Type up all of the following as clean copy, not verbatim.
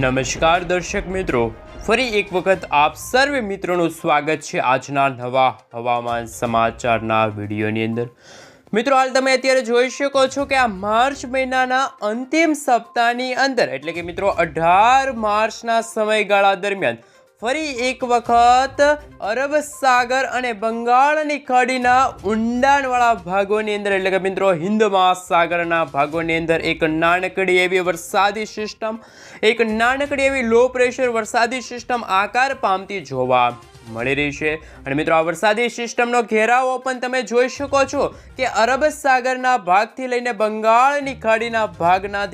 નમસ્કાર દર્શક મિત્રો, ફરી એક વખત આપ સર્વે મિત્રોનું સ્વાગત છે આજના નવા હવામાન સમાચારના વિડીયોની અંદર। મિત્રો, હાલ તમે અત્યારે જોઈ શકો છો કે આ માર્ચ મહિનાના અંતિમ સપ્તાહની અંદર એટલે કે મિત્રો 18 માર્ચના સમયગાળા દરમિયાન ફરી એક વખત અરબ સાગર અને બંગાળની ખાડીના ઊંડાણવાળા ભાગોની અંદર એટલે કે મિત્રો હિન્દ મહાસાગરના ભાગોની અંદર એક નાનકડી એવી વરસાદી સિસ્ટમ, એક નાનકડી એવી લો પ્રેશર વરસાદી સિસ્ટમ આકાર પામતી જોવા મળી રહી છે। અને મિત્રો, આ વરસાદી સિસ્ટમનો ઘેરાવો પણ તમે જોઈ શકો છો કે અરબ સાગરના ભાગથી લઈને બંગાળની ખાડીના ભાગના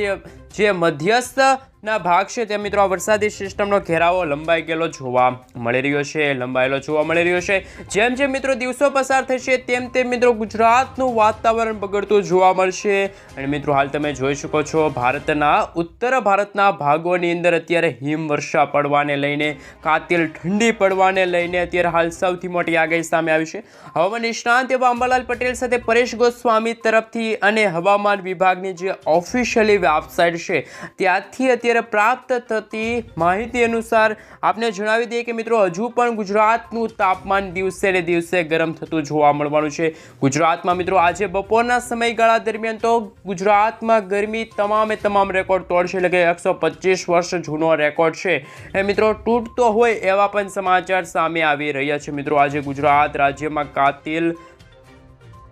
જે મધ્યસ્થના ભાગ છે ત્યાં મિત્રો આ વરસાદી સિસ્ટમનો ઘેરાવો લંબાઈ ગયેલો જોવા મળી રહ્યો છે, લંબાયેલો જોવા મળી રહ્યો છે। જેમ જેમ મિત્રો દિવસો પસાર થશે તેમ તેમ મિત્રો ગુજરાતનું વાતાવરણ બગડતું જોવા મળશે। અને મિત્રો, હાલ તમે જોઈ શકો છો ભારતના ઉત્તર ભારતના ભાગોની અંદર અત્યારે હિમવર્ષા પડવાને લઈને, કાતિલ ઠંડી પડવાને લઈને અત્યારે હાલ સૌથી મોટી આગાહી સામે આવી છે। હવામાન નિષ્ણાંત એવા અંબાલાલ પટેલ સાથે પરેશ ગોસ્વામી તરફથી અને હવામાન વિભાગની જે ઓફિશિયલી વેબસાઇટ છે ત્યાંથી અત્યારે પ્રાપ્ત થતી માહિતી અનુસાર આપને જણાવી દઈએ કે મિત્રો હજુ પણ ગુજરાતનું તાપમાન દિવસે ને દિવસે ગરમ થતું જોવા મળવાનું છે। ગુજરાતમાં મિત્રો આજે બપોરના સમયગાળા દરમિયાન તો ગુજરાતમાં ગરમી તમામ રેકોર્ડ તોડશે, એટલે કે 125 વર્ષ જૂનો રેકોર્ડ છે એ મિત્રો તૂટતો હોય એવા પણ સમાચાર સામે આવી રહ્યા છે। મિત્રો, આજે ગુજરાત રાજ્યમાં કાતિલ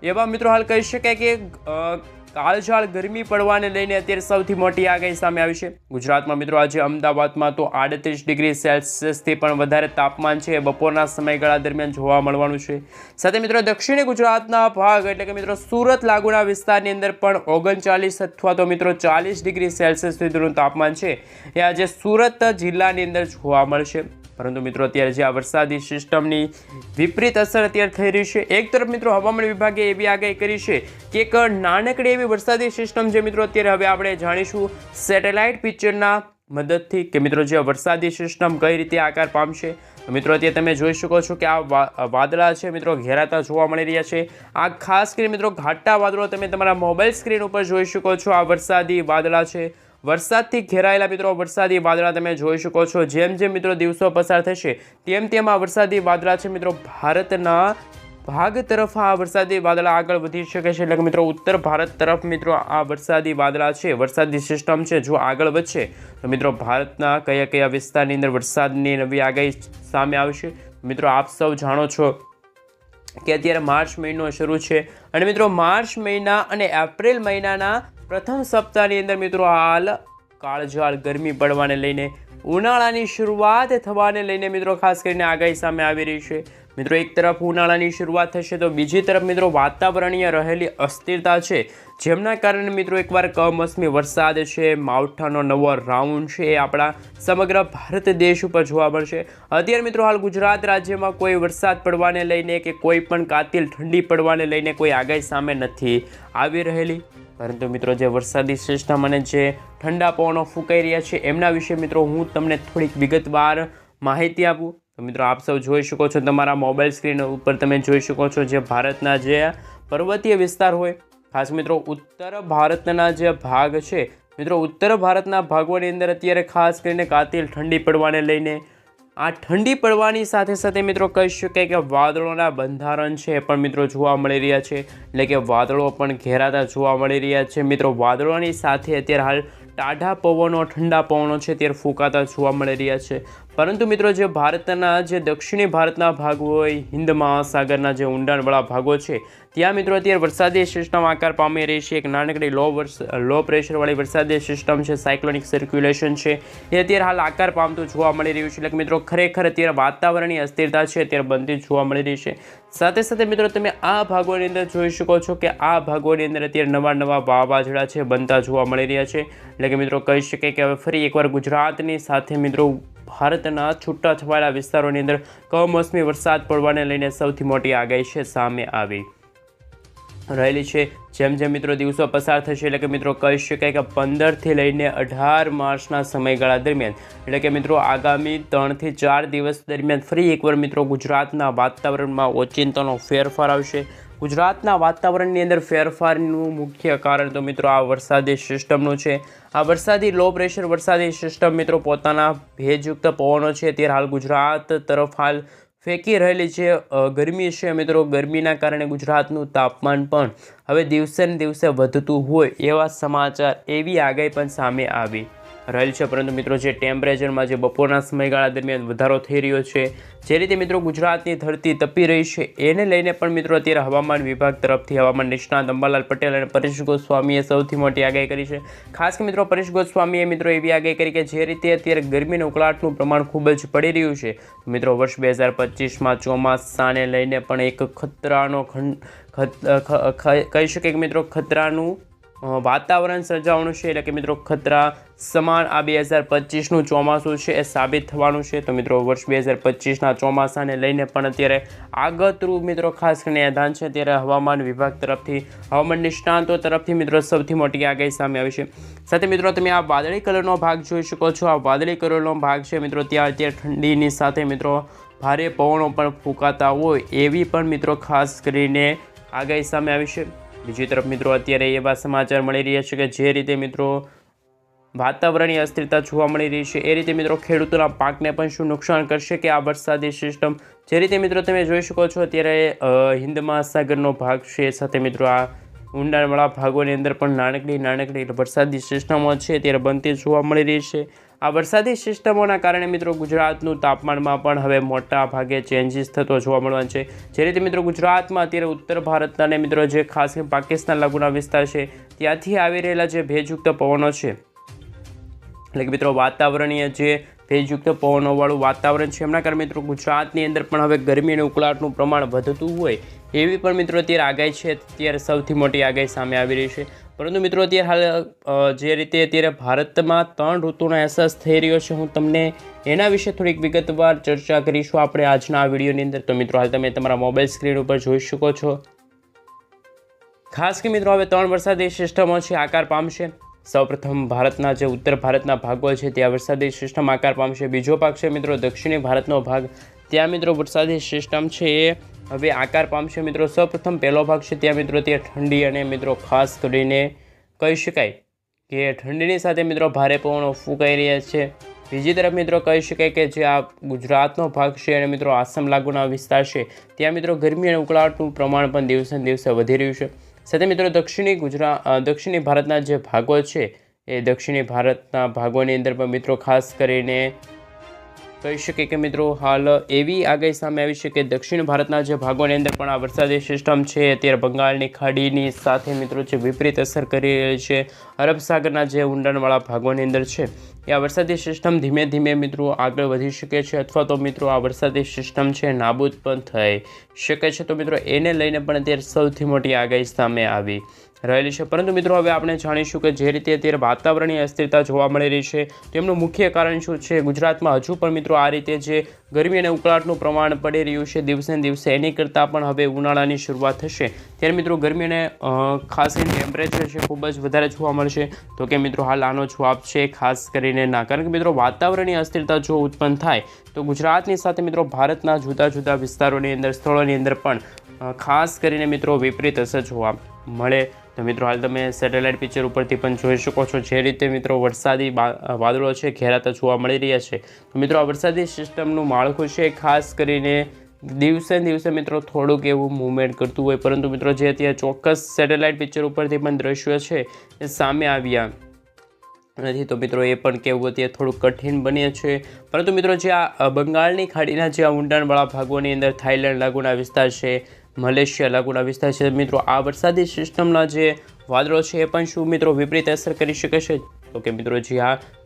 એવા મિત્રો હાલ કહી શકાય કે કાળઝાળ ગરમી પડવાને લઈને અત્યારે સૌથી મોટી આગાહી સામે આવી છે। ગુજરાતમાં મિત્રો આજે અમદાવાદમાં તો 38 ડિગ્રી સેલ્સિયસથી પણ વધારે તાપમાન છે બપોરના સમયગાળા દરમિયાન જોવા મળવાનું છે। સાથે મિત્રો દક્ષિણી ગુજરાતના ભાગ એટલે કે મિત્રો સુરત લાગુના વિસ્તારની અંદર પણ 39 અથવા તો મિત્રો 40 ડિગ્રી સેલ્સિયસ સુધીનું તાપમાન છે એ આજે સુરત જિલ્લાની અંદર જોવા મળશે। પરંતુ મિત્રો અત્યારે જે આ વરસાદી સિસ્ટમની વિપરીત અસર અત્યારે થઈ રહી છે, એક તરફ મિત્રો હવામાન વિભાગે એવી આગાહી કરી છે કે એક નાનકડી એવી વરસાદી સિસ્ટમ જે મિત્રો અત્યારે હવે આપણે જાણીશું સેટેલાઇટ પિક્ચરના મદદથી કે મિત્રો જે વરસાદી સિસ્ટમ કઈ રીતે આકાર પામશે। મિત્રો અત્યારે તમે જોઈ શકો છો કે આ વાદળા છે મિત્રો ઘેરાતા જોવા મળી રહ્યા છે। આ ખાસ કરીને મિત્રો ઘાટા વાદળો તમે તમારા મોબાઈલ સ્ક્રીન ઉપર જોઈ શકો છો। આ વરસાદી વાદળા છે, વરસાદથી ઘેરાયેલા મિત્રો વરસાદી વાદળા તમે જોઈ શકો છો। જેમ જેમ મિત્રો દિવસો પસાર થશે તેમ તેમ આ વરસાદી વાદળા છે મિત્રો ભારતના ભાગ તરફ આ વરસાદી વાદળા આગળ વધી શકે છે, એટલે કે મિત્રો ઉત્તર ભારત તરફ મિત્રો આ વરસાદી વાદળા છે, વરસાદી સિસ્ટમ છે જો આગળ વધશે તો મિત્રો ભારતના કયા કયા વિસ્તારની અંદર વરસાદની નવી આગાહી સામે આવશે। મિત્રો આપ સૌ જાણો છો કે અત્યારે માર્ચ મહિનો શરૂ છે અને મિત્રો માર્ચ મહિના અને એપ્રિલ મહિનાના પ્રથમ સપ્તાહની અંદર મિત્રો હાલ કાળઝાળ ગરમી પડવાને લઈને, ઉનાળાની શરૂઆત થવાને લઈને મિત્રો ખાસ કરીને આગાહી સામે આવી રહી છે। મિત્રો એક તરફ ઉનાળાની શરૂઆત થશે તો બીજી તરફ મિત્રો વાતાવરણીય રહેલી અસ્થિરતા છે જેમના કારણે મિત્રો એકવાર કમોસમી વરસાદ છે, માવઠાનો નવો રાઉન્ડ છે એ આપણા સમગ્ર ભારત દેશ ઉપર જોવા મળશે। અત્યારે મિત્રો હાલ ગુજરાત રાજ્યમાં કોઈ વરસાદ પડવાને લઈને કે કોઈ પણ કાતિલ ઠંડી પડવાને લઈને કોઈ આગાહી સામે નથી આવી રહેલી, પરંતુ મિત્રો જે વરસાદી સિસ્ટમ અને જે ઠંડા પવનો ફૂંકાઈ રહ્યા છે એમના વિશે મિત્રો હું તમને થોડીક વિગતવાર માહિતી આપું। તો મિત્રો આપ સૌ જોઈ શકો છો, તમારા મોબાઈલ સ્ક્રીન ઉપર તમે જોઈ શકો છો જે ભારતના જે પર્વતીય વિસ્તાર હોય, ખાસ મિત્રો ઉત્તર ભારતના જે ભાગ છે મિત્રો ઉત્તર ભારતના ભાગોની અંદર અત્યારે ખાસ કરીને કાતિલ ઠંડી પડવાને લઈને, આ ઠંડી પડવાની સાથે સાથે મિત્રો કહી શકાય કે વાદળોના બંધારણ છે એ પણ મિત્રો જોવા મળી રહ્યા છે, એટલે કે વાદળો પણ ઘેરાતા જોવા મળી રહ્યા છે। મિત્રો વાદળોની સાથે અત્યારે હાલ ટાઢા પવનો, ઠંડા પવનો છે ત્યારે ફૂંકાતા જોવા મળી રહ્યા છે। પરંતુ મિત્રો જે ભારતના જે દક્ષિણી ભારતના ભાગ હોય, હિન્દ મહાસાગરના જે ઊંડાણવાળા ભાગો છે ત્યાં મિત્રો અત્યારે વરસાદી સિસ્ટમ આકાર પામી રહી છે। એક નાનકડી લો પ્રેશરવાળી વરસાદી સિસ્ટમ છે, સાયક્લોનિક સર્ક્યુલેશન છે એ અત્યારે હાલ આકાર પામતું જોવા મળી રહ્યું છે, એટલે કે મિત્રો ખરેખર અત્યારે વાતાવરણીય અસ્થિરતા છે અત્યારે બનતી જોવા મળી રહી છે। સાથે સાથે મિત્રો તમે આ ભાગોની અંદર જોઈ શકો છો કે આ ભાગોની અંદર અત્યારે નવા વાવાઝોડા છે બનતા જોવા મળી રહ્યા છે, એટલે કે મિત્રો કહી શકાય કે હવે ફરી એકવાર ગુજરાતની સાથે મિત્રો ભારતના છૂટા છવાયેલા વિસ્તારોની અંદર કમોસમી વરસાદ પડવાને લઈને સૌથી મોટી આગાહી છે સામે આવી રહેલી છે। જેમ જેમ મિત્રો દિવસો પસાર થશે એટલે કે મિત્રો કહી શકાય કે 15થી લઈને 18 માર્ચના સમયગાળા દરમિયાન એટલે કે મિત્રો આગામી 3 થી 4 દિવસ દરમિયાન ફરી એકવાર મિત્રો ગુજરાતના વાતાવરણમાં ઓચિંતાનો ફેરફાર આવશે। ગુજરાતના વાતાવરણની અંદર ફેરફારનું મુખ્ય કારણ તો મિત્રો આ વરસાદી સિસ્ટમનું છે. આ વરસાદી લો પ્રેશર વરસાદી સિસ્ટમ મિત્રો પોતાના ભેજયુક્ત પવનો છે ત્યારે હાલ ગુજરાત તરફ હાલ ફેંકી રહેલી છે ગરમી છે મિત્રો. ગરમીના કારણે ગુજરાતનું તાપમાન પણ હવે દિવસે ને દિવસે વધતું હોય એવા સમાચાર, એવી આગાહી પણ સામે આવી રહેલ છે. પરંતુ મિત્રો જે ટેમ્પરેચરમાં જે બપોરના સમયગાળા દરમિયાન વધારો થઈ રહ્યો છે, જે રીતે મિત્રો ગુજરાતની ધરતી તપી રહી છે, એને લઈને પણ મિત્રો અત્યારે હવામાન વિભાગ તરફથી હવામાન નિષ્ણાત અંબાલાલ પટેલ અને પરેશ ગોસ્વામીએ સૌથી મોટી આગાહી કરી છે. ખાસ કે મિત્રો પરેશ ગોસ્વામીએ મિત્રો એવી આગાહી કરી કે જે રીતે અત્યારે ગરમીના ઉકળાટનું પ્રમાણ ખૂબ જ પડી રહ્યું છે, મિત્રો વર્ષ 2025માં ચોમાસાને લઈને પણ એક ખતરાનો કહી શકીએ કે મિત્રો ખતરાનું વાતાવરણ સર્જાવાનું છે. એટલે કે મિત્રો ખતરા સમાન આ 2025નું ચોમાસું છે એ સાબિત થવાનું છે. તો મિત્રો વર્ષ 2025ના ચોમાસાને લઈને પણ અત્યારે આગતરું મિત્રો ખાસ કરીને આધાન છે. ત્યારે હવામાન વિભાગ તરફથી, હવામાન નિષ્ણાંતો તરફથી મિત્રો સૌથી મોટી આગાહી સામે આવી છે. સાથે મિત્રો તમે આ વાદળી કલરનો ભાગ જોઈ શકો છો. આ વાદળી કલરનો ભાગ છે મિત્રો ત્યાં અત્યારે ઠંડીની સાથે મિત્રો ભારે પવનો પણ ફૂંકાતા હોય એવી પણ મિત્રો ખાસ કરીને આગાહી સામે આવી છે. બીજી તરફ મિત્રો અત્યારે એવા સમાચાર મળી રહ્યા છે કે જે રીતે મિત્રો વાતાવરણીય અસ્થિરતા જોવા મળી રહી છે, એ રીતે મિત્રો ખેડૂતોના પાકને પણ શું નુકસાન કરશે કે આ વરસાદી સિસ્ટમ. જે રીતે મિત્રો તમે જોઈ શકો છો અત્યારે હિન્દ મહાસાગરનો ભાગ છે, સાથે મિત્રો આ ઊંડાણવાળા ભાગોની અંદર પણ નાનકડી વરસાદી સિસ્ટમો છે ત્યારે બનતી જોવા મળી રહી છે. આ વરસાદી સિસ્ટમોના કારણે મિત્રો ગુજરાતનું તાપમાનમાં પણ હવે મોટા ભાગે ચેન્જીસ થતો જોવા મળવાનો છે. જે રીતે મિત્રો ગુજરાતમાં અત્યારે ઉત્તર ભારતના અને મિત્રો જે ખાસ પાકિસ્તાન લાગુના વિસ્તાર છે ત્યાંથી આવી રહેલા જે ભેજયુક્ત પવનો છે, એટલે કે મિત્રો વાતાવરણીય જે ભેજયુક્ત પવનોવાળું વાતાવરણ છે એમના કારણે મિત્રો ગુજરાતની અંદર પણ હવે ગરમી અને ઉકળાટનું પ્રમાણ વધતું હોય એવી પણ મિત્રો અત્યારે આગાહી છે. અત્યારે સૌથી મોટી આગાહી સામે આવી રહી છે. પરંતુ મિત્રો અત્યારે હાલ જે રીતે અત્યારે ભારતમાં 3 ઋતુનો અહેસાસ થઈ રહ્યો છે, હું તમને એના વિશે થોડીક વિગતવાર ચર્ચા કરીશું આપણે આજના આ વિડીયોની અંદર. તો મિત્રો હાલ તમે તમારા મોબાઈલ સ્ક્રીન ઉપર જોઈ શકો છો. ખાસ કે મિત્રો હવે 3 વરસાદી સિસ્ટમો છે આકાર પામશે. સૌપ્રથમ ભારતના જે ઉત્તર ભારતના ભાગો છે ત્યાં વરસાદી સિસ્ટમ આકાર પામશે. બીજો ભાગ છે મિત્રો દક્ષિણી ભારતનો ભાગ, ત્યાં મિત્રો વરસાદી સિસ્ટમ છે એ હવે આકાર પામશે. મિત્રો સૌપ્રથમ પહેલો ભાગ છે ત્યાં મિત્રો ત્યાં ઠંડી અને મિત્રો ખાસ કરીને કહી શકાય કે ઠંડીની સાથે મિત્રો ભારે પવનો ફૂંકાઈ રહ્યા છે. બીજી તરફ મિત્રો કહી શકાય કે જે આ ગુજરાતનો ભાગ છે અને મિત્રો આસામ લાગુના વિસ્તાર છે ત્યાં મિત્રો ગરમી અને ઉકળાટનું પ્રમાણ પણ દિવસે ને દિવસે વધી રહ્યું છે. સાથે મિત્રો દક્ષિણી ભારતના જે ભાગો છે એ દક્ષિણી ભારતના ભાગોની અંદર પણ મિત્રો ખાસ કરીને કહી શકીએ કે મિત્રો હાલ એવી આગાહી સામે આવી છે કે દક્ષિણ ભારતના જે ભાગોની અંદર પણ આ વરસાદી સિસ્ટમ છે અત્યારે બંગાળની ખાડીની સાથે મિત્રો જે વિપરીત અસર કરી રહી છે અરબ સાગરના જે ઊંડાણવાળા ભાગોની અંદર છે એ આ વરસાદી સિસ્ટમ ધીમે ધીમે મિત્રો આગળ વધી શકે છે અથવા તો મિત્રો આ વરસાદી સિસ્ટમ છે નાબૂદ પણ થઈ શકે છે. તો મિત્રો એને લઈને પણ અત્યારે સૌથી મોટી આગાહી સામે આવી રહેલી છે. પરંતુ મિત્રો હવે આપણે જાણીશું કે જે રીતે અત્યારે વાતાવરણીય અસ્થિરતા જોવા મળી રહી છે તેમનું મુખ્ય કારણ શું છે. ગુજરાતમાં હજુ પણ મિત્રો આ રીતે જે ગરમી અને ઉકળાટનું પ્રમાણ પડી રહ્યું છે દિવસે ને દિવસે, એની કરતાં પણ હવે ઉનાળાની શરૂઆત થશે ત્યારે મિત્રો ગરમી અને ખાસ કરીને ટેમ્પરેચર છે ખૂબ જ વધારે જોવા મળશે. તો કે મિત્રો હાલ આનો જવાબ છે ખાસ કરીને ના, કારણ કે મિત્રો વાતાવરણીય અસ્થિરતા જો ઉત્પન્ન થાય તો ગુજરાતની સાથે મિત્રો ભારતના જુદા જુદા વિસ્તારોની અંદર સ્થળોની અંદર પણ ખાસ કરીને મિત્રો વિપરીત અસર જોવા મળે. તો મિત્રો હાલ તમે સેટેલાઇટ પિક્ચર ઉપરથી પણ જોઈ શકો છો જે રીતે મિત્રો વરસાદી વાદળો છે ઘેરાતા જોવા મળી રહ્યા છે. તો મિત્રો આ વરસાદી સિસ્ટમનું માળખું છે ખાસ કરીને દિવસે ને દિવસે મિત્રો થોડુંક એવું મૂવમેન્ટ કરતું હોય, પરંતુ મિત્રો જે અત્યારે ચોક્કસ સેટેલાઇટ પિક્ચર ઉપરથી પણ દ્રશ્યો છે એ સામે આવ્યા નથી. તો મિત્રો એ પણ કહેવું અત્યારે થોડું કઠિન બને છે. પરંતુ મિત્રો જે આ બંગાળની ખાડીના જે ઊંડાણવાળા ભાગોની અંદર થાઈલેન્ડ લાગુના વિસ્તાર છે, મલેશિયા લાગુના વિસ્તાર છે, મિત્રો આ વરસાદી સિસ્ટમના જે વાદળો છે એ પણ શું મિત્રો વિપરીત અસર કરી શકે છે. તો કે મિત્રો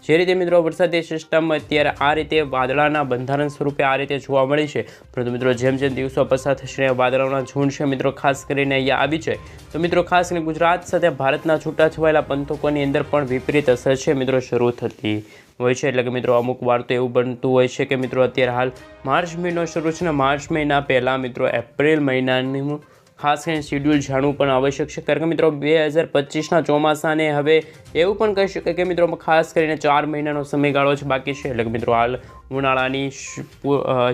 જે રીતે મિત્રો વરસાદી સિસ્ટમ અત્યારે આ રીતે વાદળાના બંધારણ સ્વરૂપે આ રીતે જોવા મળી છે, પરંતુ મિત્રો જેમ જેમ દિવસો પસાર થશે વાદળોના ઝુંડ છે મિત્રો ખાસ કરીને અહીંયા આવી જાય તો મિત્રો ખાસ કરીને ગુજરાત સાથે ભારતના છૂટાછવાયેલા પંથકોની અંદર પણ વિપરીત અસર છે મિત્રો શરૂ થતી હોય છે. એટલે કે મિત્રો અમુક વાર તો એવું બનતું હોય છે કે મિત્રો અત્યારે હાલ માર્ચ મહિનો શરૂ છે ને માર્ચ મહિના પહેલાં મિત્રો એપ્રિલ મહિનાનું ખાસ કરીને શિડ્યુલ જાણવું પણ આવશ્યક છે, કારણ કે મિત્રો 2025ના ચોમાસાને હવે એવું પણ કહી શકાય કે મિત્રો ખાસ કરીને 4 મહિનાનો સમયગાળો જ બાકી છે. એટલે કે મિત્રો હાલ ઉનાળાની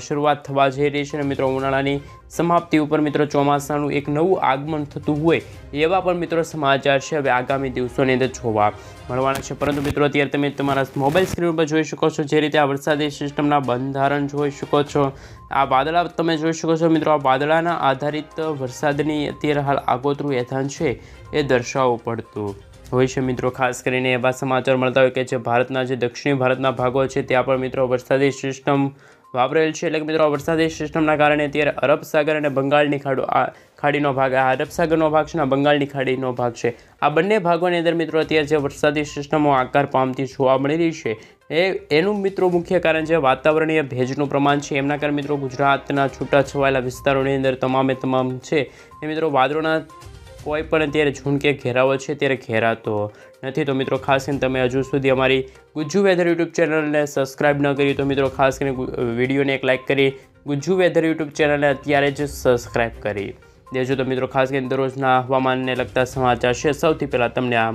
શરૂઆત થવા જઈ રહી છે અને મિત્રો ઉનાળાની સમાપ્તિ ઉપર મિત્રો ચોમાસાનું એક નવું આગમન થતું હોય એવા પણ મિત્રો સમાચાર છે હવે આગામી દિવસોની અંદર જોવા મળવાના છે. પરંતુ મિત્રો અત્યારે તમે તમારા મોબાઈલ સ્ક્રીન પર જોઈ શકો છો જે રીતે આ વરસાદી સિસ્ટમના બંધારણ જોઈ શકો છો. આ વાદળા તમે જોઈ શકો છો મિત્રો. આ વાદળાના આધારિત વરસાદની અત્યારે હાલ આગોતરું એધાન છે એ દર્શાવવું પડતું હોય છે મિત્રો. ખાસ કરીને એવા સમાચાર મળતા હોય કે જે ભારતના જે દક્ષિણી ભારતના ભાગો છે ત્યાં પણ મિત્રો વરસાદી સિસ્ટમ વાપરેલ છે. એટલે કે મિત્રો વરસાદી સિસ્ટમના કારણે અત્યારે અરબ સાગર અને બંગાળની ખાડીનો ભાગ, આ અરબ સાગરનો ભાગ છે ને બંગાળની ખાડીનો ભાગ છે, આ બંને ભાગોની અંદર મિત્રો અત્યારે જે વરસાદી સિસ્ટમો આકાર પામતી જોવા મળી રહી છે એનું મિત્રો મુખ્ય કારણ છે વાતાવરણીય ભેજનું પ્રમાણ છે. એમના કારણે મિત્રો ગુજરાતના છૂટાછવાયેલા વિસ્તારોની અંદર તમામ છે એ મિત્રો વાદળોના કોઈ પણ અત્યારે ઝુંડ કે ઘેરાવો છે ત્યારે ઘેરાતો નથી. તો મિત્રો ખાસ કરીને તમે હજુ સુધી અમારી ગુજ્જુ વેધર યુટ્યુબ ચેનલને સબસ્ક્રાઈબ ન કરી તો મિત્રો ખાસ કરીને વિડીયોને એક લાઇક કરી ગુજ્જુ વેધર યુટ્યુબ ચેનલને અત્યારે જ સબસ્ક્રાઈબ કરી દેજો. તો મિત્રો ખાસ કરીને દરરોજના હવામાનને લગતા સમાચાર છે સૌથી પહેલાં તમને આ